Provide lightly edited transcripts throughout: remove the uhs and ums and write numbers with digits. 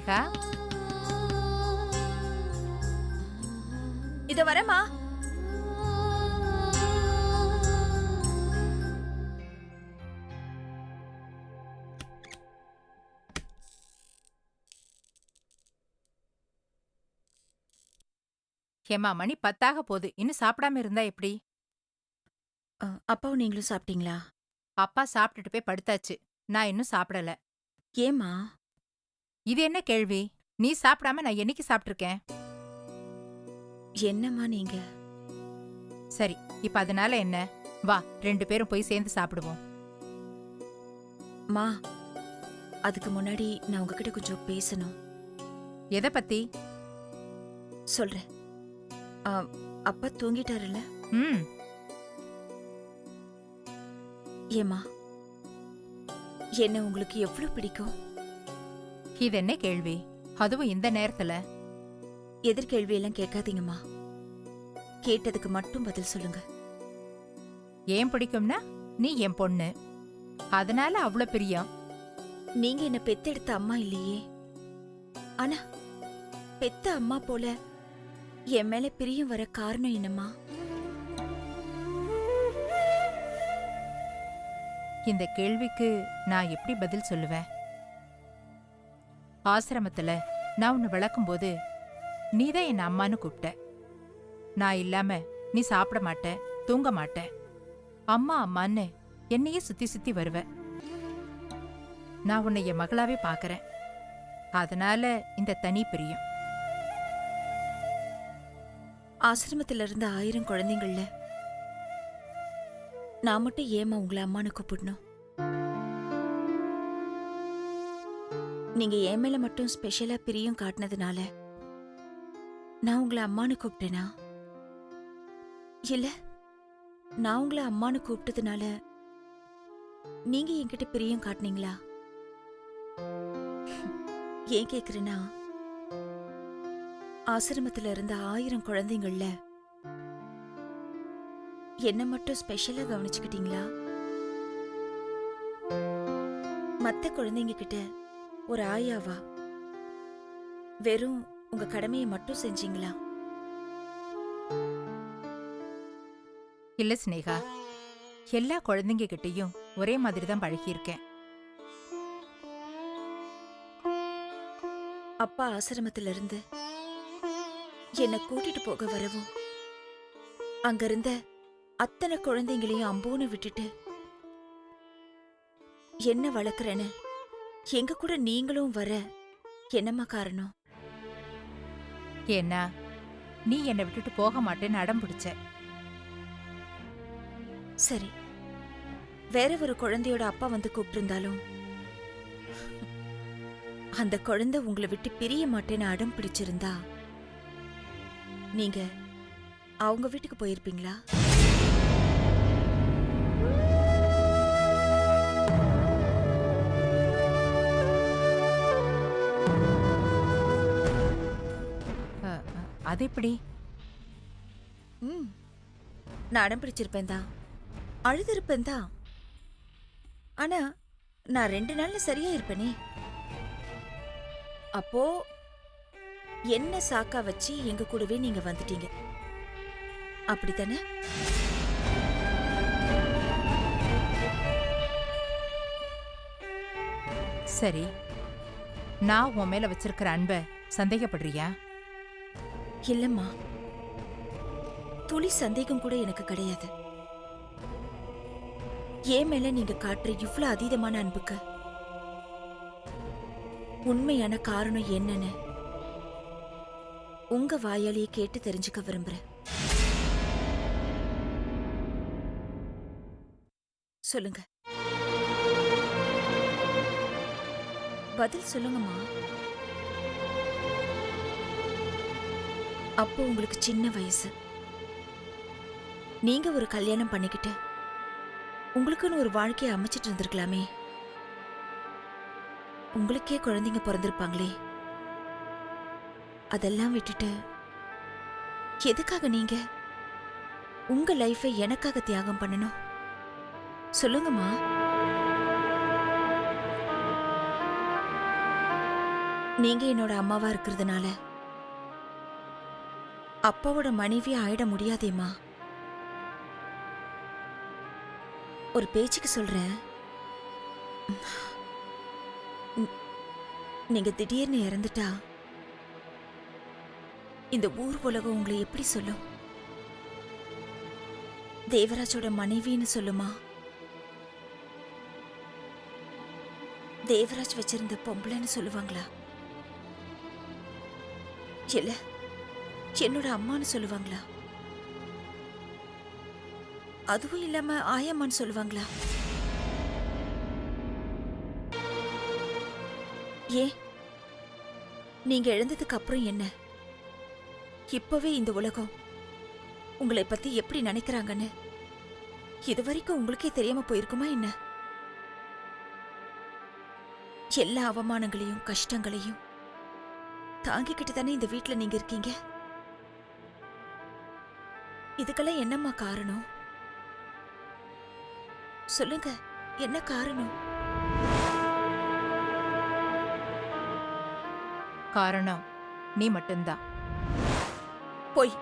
ஸ்னேகா. இத வரமா. ஏம்மா மணி 10 போகுது, இன்னும் சாப்பிடாம இருந்தா எப்படி? அப்பாவும் நீங்களும் சாப்பிட்டீங்களா? அப்பா சாப்பிட்டுட்டு போய் படுத்தாச்சு. நான் இன்னும் சாப்பிடல. ஏம்மா? இது என்ன கேள்வி? நீ சாப்பிடாம நான் என்னைக்கு சாப்பிட்டிருக்கேன்? என்னம்மா நீங்க? சரி, இப்ப அதனால என்ன? வா 2 பேரும் போய் சேர்ந்து சாப்பிடுவோம். மா, அதுக்கு முன்னாடி நான் உங்ககிட்ட கொஞ்சம் பேசணும். எதை பத்தி? சொல்றேன். ஆ, அப்பா தூங்கிட்டாருல்ல? ம். ஏம்மா, என்ன உங்களுக்கு எவ்வளவு பிடிக்கும்? இது என்ன கேள்வி? அதுவும் இந்த நேரத்துல? எதிர்கேள்வி எல்லாம் கேட்காதீங்கம்மா. கேட்டதுக்கு மட்டும் பதில் சொல்லுங்க. ஏன் பிடிக்கும்னா நீ என் பொண்ணு, அதனால அவ்வளோ பிரியம். நீங்க என்ன பெத்தெடுத்த அம்மா இல்லையே. ஆனா பெத்த அம்மா போல என் மேல பிரியம் வர காரணம் என்னம்மா? இந்த கேள்விக்கு நான் எப்படி பதில் சொல்லுவேன்? ஆசிரமத்துல நான் உன்னை விளக்கும்போது நீதான் என்ன அம்மான்னு கூப்பிட்ட. நான் இல்லாம நீ சாப்பிட மாட்ட, தூங்க மாட்ட. அம்மா அம்மான்னு என்னையே சுத்தி சுத்தி வருவ. நான் உன்னை என் மகளாவே பாக்கறேன். அதனால இந்த தனி பிரியம். ஆசிரமத்துல இருந்த 1000 குழந்தைங்கள்ல நான் மட்டும் ஏமா உங்களை அம்மானு கூப்பிடணும்? நீங்க என் மேல மட்டும் ஸ்பெஷலா பிரியம் காட்டினதுனால நான் உங்களை அம்மானு கூப்பிட்டேனா? இல்ல நான் உங்களை அம்மானு கூப்பிட்டதுனால நீங்க என்கிட்ட பிரியம் காட்டினீங்களா? ஏன் கேக்குறேன்னா, ஆசிரமத்துல இருந்த 1000 குழந்தைங்கள்ல என்ன மட்டும் ஸ்பெஷலா கவனிச்சுக்கிட்டீங்களா? மத்த குழந்தைங்க கிட்ட ஒரு ஆயாவா வெறும் உங்க கடமையை மட்டும் செஞ்சீங்களா? இல்ல ஸ்னேகா, எல்லா குழந்தைங்க கிட்டயும் ஒரே மாதிரி தான் பழகியிருக்கேன். அப்பா ஆசிரமத்துல இருந்து என்னை கூட்டிட்டு போக வரவும் அங்கிருந்த அத்தனை குழந்தைங்களையும் அம்போன்னு விட்டுட்டு என்ன வளர்க்கறேன்னு எங்க கூட நீங்களும் வர என்னம்மா காரணம்? ஏன்னா நீ என்னை விட்டுட்டு போக மாட்டேன்னு அடம் பிடிச்ச. சரி, வேற ஒரு குழந்தையோட அப்பா வந்து கூப்பிட்டிருந்தாலும் அந்த குழந்தை உங்களை விட்டு பிரிய மாட்டேன்னு அடம் பிடிச்சிருந்தா நீங்க அவங்க வீட்டுக்கு போயிருப்பீங்களா? அது எப்படி? நான் அடம் பிடிச்சிருப்பேன் தான், அழுதிருப்பேன் தான். ஆனா நான் 2 நாள்ல சரியா இருப்பேனே. அப்போ என்ன சாக்கா வச்சு எங்க கூடவே நீங்க வந்துட்டீங்க, அப்படித்தானே? சரி, நான் உன் மேல வச்சிருக்கிற அன்பை சந்தேகப்படுறியா? இல்லம்மா, துளி சந்தேகம் கூட எனக்கு கிடையாது. ஏன் மேல நீங்க காட்டுற இவ்ளோ அதீதமான அன்புக்கு உண்மையான காரணம் என்னன்னு உங்க வாயாலேயே கேட்டு தெரிஞ்சுக்க விரும்புறேன். சொல்லுங்க, பதில் சொல்லுங்கம்மா. அப்போ உங்களுக்கு சின்ன வயசு. நீங்க ஒரு கல்யாணம் பண்ணிக்கிட்டு உங்களுக்குன்னு ஒரு வாழ்க்கையை அமைச்சிட்டு இருந்திருக்கலாமே. உங்களுக்கே குழந்தைங்க பிறந்திருப்பாங்களே. அதெல்லாம் விட்டுட்டு எதுக்காக நீங்க உங்க லைஃபை எனக்காக தியாகம் பண்ணணும்? சொல்லுங்கம்மா. நீங்க என்னோட அம்மாவா இருக்கிறதுனால அப்பாவோட மனைவியா ஆயிட முடியாதேம்மா. ஒரு பேச்சுக்கு சொல்றேன். நீங்க திடீர்னு இறந்துட்டா இந்த ஊர் உலகம் உங்களை எப்படி சொல்லும்? தேவராஜோட மனைவின்னு சொல்லுமா? தேவராஜ் வச்சிருந்த பொம்பளைன்னு சொல்லுவாங்களா? இல்ல என்னோட அம்மான்னு சொல்லுவாங்களா? அதுவும் இல்லாம ஆயம்மான்னு சொல்லுவாங்களா? ஏன் நீங்க எழுந்ததுக்கு அப்புறம் என்ன, இப்பவே இந்த உலகம் உங்களை பத்தி எப்படி நினைக்கிறாங்கன்னு இதுவரைக்கும் உங்களுக்கே தெரியாம போயிருக்குமா என்ன? எல்லா அவமானங்களையும் கஷ்டங்களையும் தாங்கிக்கிட்டு தானே இந்த வீட்டுல நீங்க இருக்கீங்க. இதுக்கெல்லாம் என்னம்மா காரணம்? சொல்லுங்க, என்ன காரணம்? காரணம் நீ மட்டும்தான். பொய்,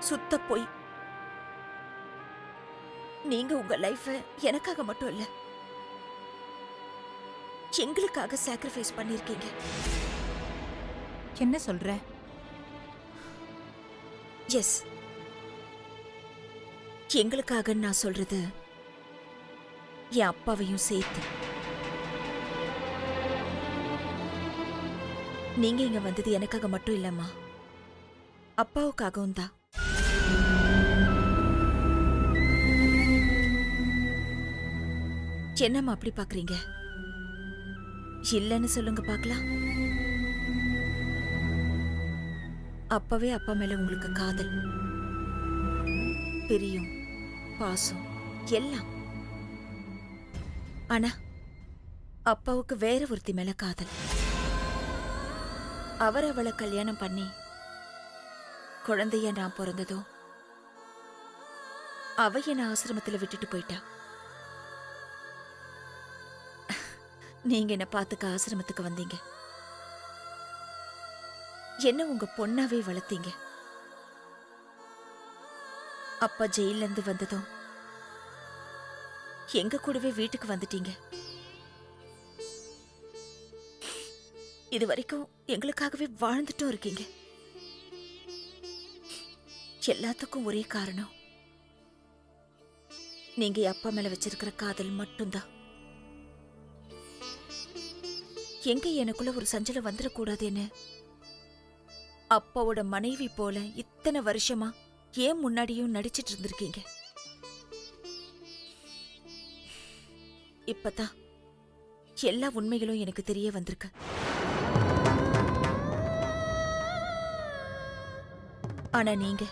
சுத்த பொய். நீங்க உங்க லைஃப எனக்காக மட்டும் இல்ல, எங்களுக்காக சாக்ரிஃபைஸ் பண்ணிருக்கீங்க. என்ன சொல்ற? எஸ், எங்களுக்காக நான் சொல்றது என் அப்பாவையும் சேர்த்து. நீங்க இங்க வந்தது எனக்காக மட்டும் இல்லம்மா, அப்பாவுக்காகவும் தான். என்னம்மா அப்படி பாக்குறீங்க? இல்லன்னு சொல்லுங்க பாக்கலாம். அப்பவே அப்பா மேல உங்களுக்கு காதல், பிரியம், பாசம் எல்லாம். ஆனா அப்பாவுக்கு வேற ஒருத்தி மேல காதல். அவர் அவளை கல்யாணம் பண்ணி குழந்தைய நான் பிறந்ததோ அவ என்ன ஆசிரமத்துல விட்டுட்டு போயிட்டா. நீங்க என்ன பாத்துக்க ஆசிரமத்துக்கு வந்தீங்க, என்ன உங்க பொண்ணாவே வளர்த்தீங்க. அப்பா ஜெயில இருந்து வந்ததும் எங்க கூடவே வீட்டுக்கு வந்துட்டீங்க. இது வரைக்கும் எங்களுக்காகவே வாழ்ந்துட்டும் இருக்கீங்க. எல்லாத்துக்கும் ஒரே காரணம் நீங்க அப்பா மேல வச்சிருக்கிற காதல் மட்டும்தான். எங்க எனக்குள்ள ஒரு சஞ்சலம் வந்துடக்கூடாதுன்னு அப்பாவோட மனைவி போல இத்தனை வருஷமா ஏன் முன்னாடியும் நடிச்சிட்டு இருந்திருக்கீங்க. இப்பதான் எல்லா உண்மைகளும் எனக்கு தெரிய வந்திருக்கு. ஆனா நீங்க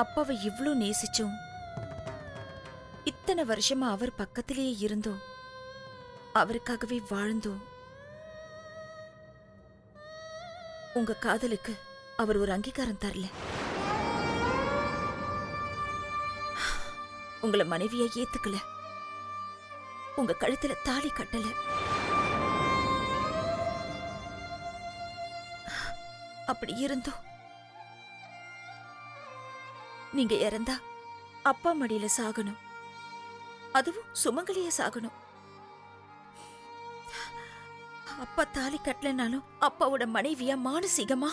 அப்பாவை இவ்ளோ நேசிச்சும் இத்தனை வருஷமா அவர் பக்கத்திலேயே இருந்தோம், அவருக்காகவே வாழ்ந்தோம். உங்க காதலுக்கு அவர் ஒரு அங்கீகாரம் தரல, உங்களை மனைவியா ஏத்துக்கல, உங்க கழுத்துல தாலி கட்டல. அப்படி இருந்தோம் நீங்க இறந்தா அப்பா மடியில சாகணும், அதுவும் சுமங்கலிய சாகணும். அப்பா தாலி கட்டலனாலும் அப்பாவோட மனைவியா மானசீகமா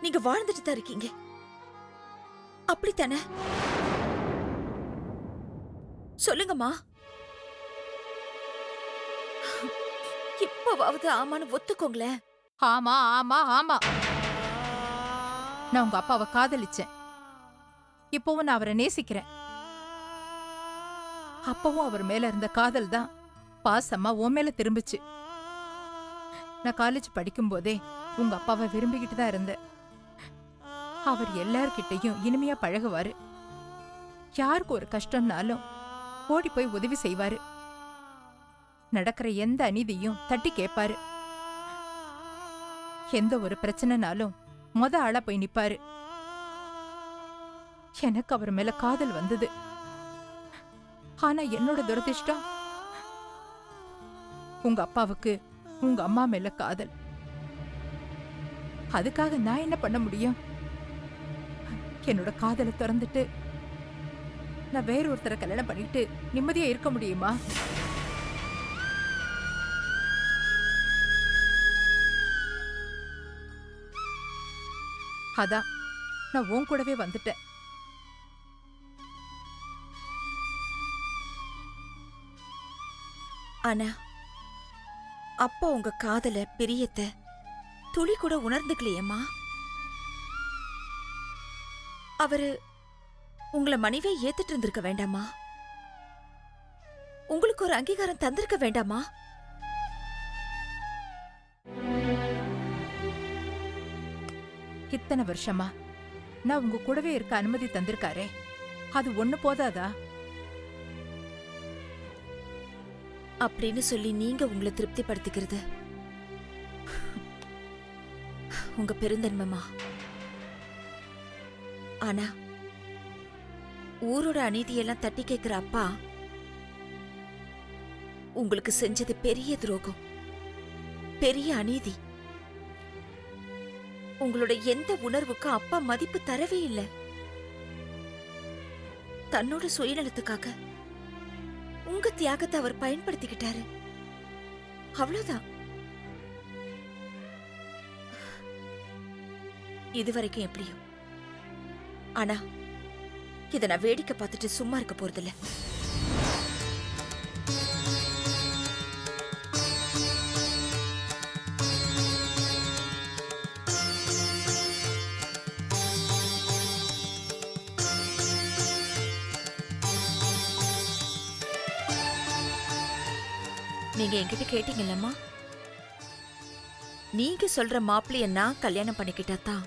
நீங்க வாழ்ந்துட்டு தான் இருக்கீங்க. அப்படித்தானே? சொல்லுங்கம்மா. இப்பவாவது ஆமான்னு ஒத்துக்கோங்களேன். ஆமா ஆமா ஆமா, நான் உங்க அப்பாவை காதலிச்சேன், இப்பவும் நான் அவரை நேசிக்கிறேன். அப்பவும் அவர் மேல இருந்த காதல் தான் பாசமா உன் மேல திரும்பிச்சு. நான் காலேஜ் படிக்கும் போதே உங்க அப்பாவை விரும்பிக்கிட்டு தான் இருந்தேன். அவர் எல்லார்கிட்டையும் இனிமையா பழகுவாரு, யாருக்கு ஒரு கஷ்டம்னாலும் ஓடி போய் உதவி செய்வாரு, நடக்கிற எந்த அநீதியும் தட்டி கேட்பாரு, எந்த ஒரு பிரச்சனைனாலும் ஆளா போய் நிப்பாரு. எனக்கு அவர் மேல காதல் வந்தது. ஆனா என்னோட துரதிர்ஷ்டம் உங்க அப்பாவுக்கு உங்க அம்மா மேல காதல். அதுக்காக நான் என்ன பண்ண முடியும்? என்னோட காதலை திறந்துட்டு நான் வேற ஒருத்தரை கல்யாணம் பண்ணிட்டு நிம்மதியா இருக்க முடியுமா? அதான் நான் உன் கூடவே வந்துட்டேன். ஆனா அப்பா உங்க காதல பிரியத்தை துளி கூட உணர்ந்துக்கலையேம்மா. அவரு உங்களை மனைவியை ஏத்துட்டு இருந்திருக்க வேண்டாமா? உங்களுக்கு ஒரு அங்கீகாரம் தந்திருக்க வேண்டாமா? இத்தனை வருஷமா நான் உங்க கூடவே இருக்க அனுமதி தந்திருக்காரே, அது ஒண்ணு போதாதா? அப்படின்னு சொல்லி நீங்க உங்களை திருப்திப்படுத்திக்கிறது உங்க பெருந்தன்மைமா. ஆனா ஊரோட அநீதியெல்லாம் தட்டி கேட்கிற அப்பா உங்களுக்கு செஞ்சது பெரிய துரோகம், பெரிய அநீதி. உங்களோட எந்த உணர்வுக்கும் அப்பா மதிப்பு தரவே இல்லை. தன்னோட சுயநலத்துக்காக உங்க தியாகத்தை அவர் பயன்படுத்திக்கிட்டாரு. அவ்வளவுதான். இதுவரைக்கும் எப்படியோ, ஆனா இத நான் வேடிக்கை பார்த்துட்டு சும்மா இருக்க போறதில்ல. நீங்க என்கிட்ட கேட்டீங்கல்லம்மா, நீங்க சொல்ற மாப்பிள்ளைய நான் கல்யாணம் பண்ணிக்கிட்டாதான்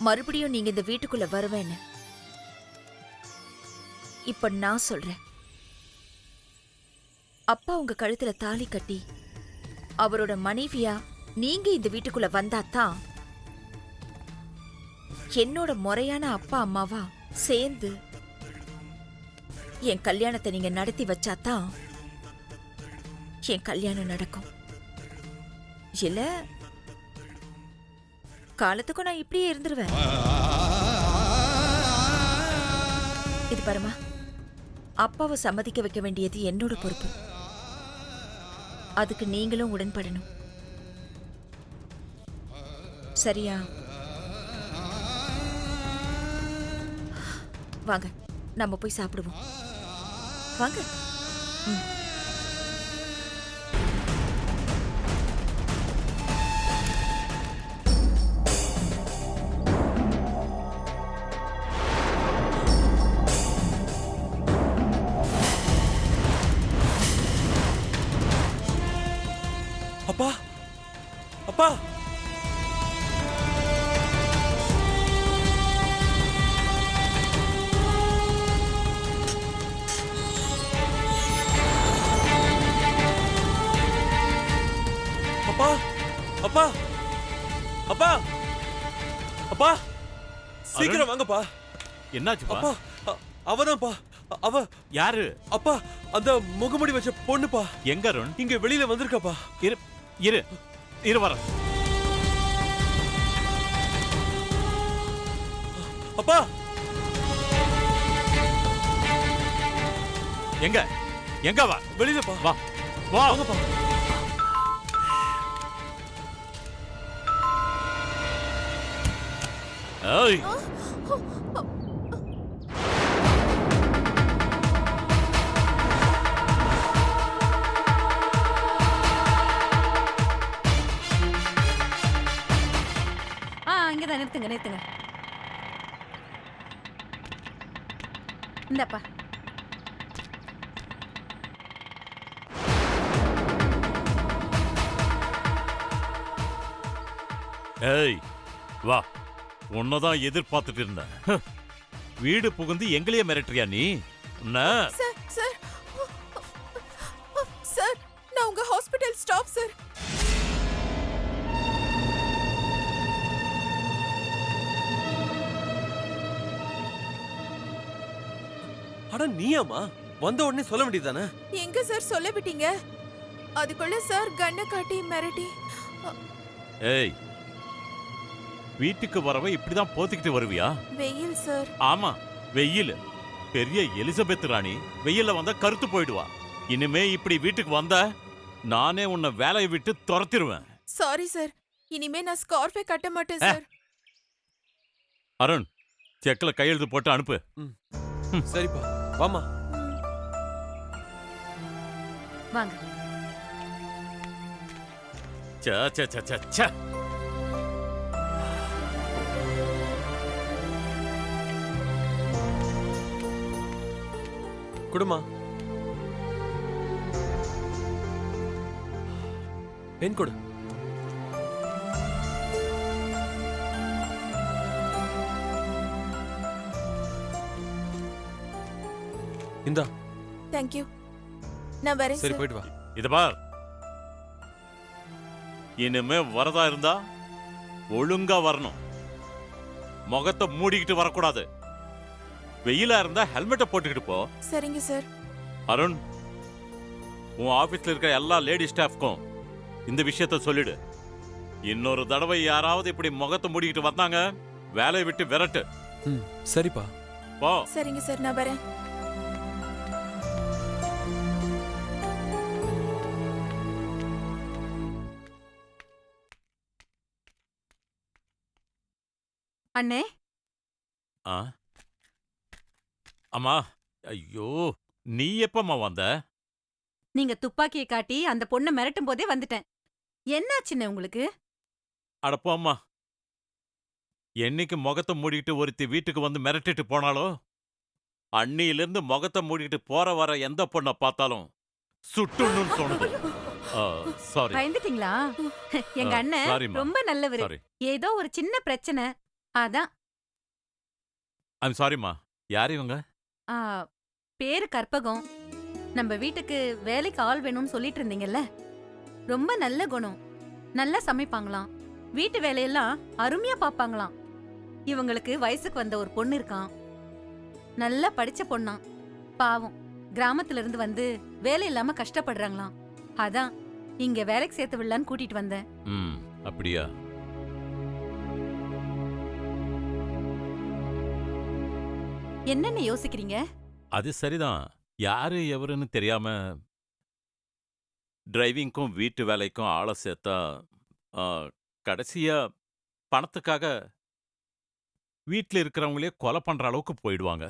மறுபடியும் நீங்க இந்த வீட்டுக்குள்ள வருவேன்னு. இப்ப நான் சொல்றேன், அப்பா உங்க கழுத்துல தாலி கட்டி அவரோட மனைவியா நீங்க இந்த வீட்டுக்குள்ள வந்தாதான் என்னோட முறையான அப்பா அம்மாவா சேர்ந்து என் கல்யாணத்தை நீங்க நடத்தி வச்சாதான் என் கல்யாணம் நடக்கும். இல்ல காலத்துக்கும் நான் இப்படியே இருந்துருவேன். இது பாருமா, அப்பாவை சம்மதிக்க வைக்க வேண்டியது என்னோட பொறுப்பு. அதுக்கு நீங்களும் உடன்படணும். சரியா? வாங்க, நம்ம போய் சாப்பிடுவோம். வாங்க. அப்பா, அப்பா, அப்பா, அப்பா, அப்பா, அப்பா, சீக்கிரம் வாங்கப்பா. என்னாச்சுப்பா? அப்பா, அவதான்ப்பா. அவ யாரு? அப்பா, அந்த முகமுடி வச்ச பொண்ணுப்பா. எங்க அருண்? இங்க வெளியில வந்திருக்காப்பா. இரு இரு இரு வர. அப்பா, எங்க எங்க வா? வெளியிலப்பா. வா வா. வாங்கப்பா. ஏய், இங்கதான் நிறுத்துங்க நிறுத்துங்க. இந்தப்பா. ஏய் வா. உன்னதான் எதிர்பார்த்துட்டு இருந்தேன். வீடு புகுந்து எங்களையே மிரட்டுறியா நீ? சார் சார் சார், நான் உங்க ஹாஸ்பிடல் ஸ்டாஃப் சார். அட நீயாமா? வந்த உடனே சொல்ல வேண்டியதானே? எங்க சார் சொல்ல விட்டீங்க? அதுக்குள்ள சார் கண்ணை காட்டி மிரட்டி ஏய், வீட்டுக்கு வரவ இப்படிதான் போத்திக்கிட்டு வருவியா? வெயில் சார். ஆமா, வெயில். பெரிய எலிசபெத் ராணி வெயில்ல வந்தா கருத்து போயிடுவா. இனிமே இப்படி வீட்டுக்கு வந்த நானே உன்னை வேலையை விட்டு துரத்திடுவேன். Sorry sir. இனிமே நான் ஸ்கார்ஃபே கட்ட மாட்டேன் சார். அருண், செக்ல கையெழுத்து போட்டு அனுப்பு. சரிப்பா, வாமா. வாங்க. சே சே சே சே சே. குடுமா. பெண் கொடு. இந்தா. Thank you. நான் வரேன் சரி, சார். போயிட்டு வா. இத பார், இனிமே வரதா இருந்தா ஒழுங்கா வரணும். முகத்தை மூடிக்கிட்டு வரக்கூடாது. வெயிலா இருந்தா ஹெல்மெட்டை போட்டுக்கிட்டு போ. சரிங்க சார். அருண், உன் ஆபீஸ்ல இருக்கிற எல்லா லேடி ஸ்டாஃப்க்கும் இந்த விஷயத்த சொல்லிடு. இன்னொரு தடவை யாராவது இப்படி முகத்தை மூடிக்கிட்டு வந்தாங்க, வேலையை விட்டு விரட்டு. சரிப்பா. போ. சரிங்க சார், நான் வரேன். அண்ணே, ஆ, அம்மா. ஐயோ, நீ எப்பமா வந்த? நீங்க துப்பாக்கியை காட்டி அந்த பொண்ணை மிரட்டும் போதே வந்துட்டேன். என்னாச்சுண்ணே உங்களுக்கு? அடப்போ அம்மா, என்னைக்கு முகத்தை மூடிக்கிட்டு ஒருத்தி வீட்டுக்கு வந்து மிரட்டிட்டு போனாலோ, அன்னியிலிருந்து முகத்தை மூடிக்கிட்டு போற வர எந்த பொண்ணை பார்த்தாலும் சுட்டுன்னு தோணுது. சாரி. பயந்துட்டீங்களா? எங்க அண்ணன் சாரிம்மா. ரொம்ப நல்லவரு. சாரி. ஏதோ ஒரு சின்ன பிரச்சனை, அதான். ஐம் சாரிம்மா. யார் இவங்க? ஆ, பேரு கற்பகம். நம்ம வீட்டுக்கு வேலைக்கு ஆள் வேணும்னு சொல்லிட்டு இருந்தீங்கல்ல, ரொம்ப நல்ல குணம். நல்லா சமைப்பாங்களாம், வீட்டு வேலையெல்லாம் அருமையா பாப்பாங்களாம். இவங்களுக்கு வயசுக்கு வந்த ஒரு பொண்ணு இருக்கான், நல்லா படிச்ச பொண்ணாம். பாவம், கிராமத்துல இருந்து வந்து வேலை இல்லாம கஷ்டப்படுறாங்களாம். அதான் இங்க வேலைக்கு சேர்த்து விடலான்னு கூட்டிட்டு வந்தேன். ம், அப்படியா? என்னென்ன யோசிக்கிறீங்க? அது சரிதான். யாரு எவருன்னு தெரியாம டிரைவிங்க்கும் வீட்டு வேலைக்கும் ஆளை சேர்த்தா ஆ, கடைசியா பணத்துக்காக வீட்டில் இருக்கிறவங்களே கொலை பண்ற அளவுக்கு போயிடுவாங்க.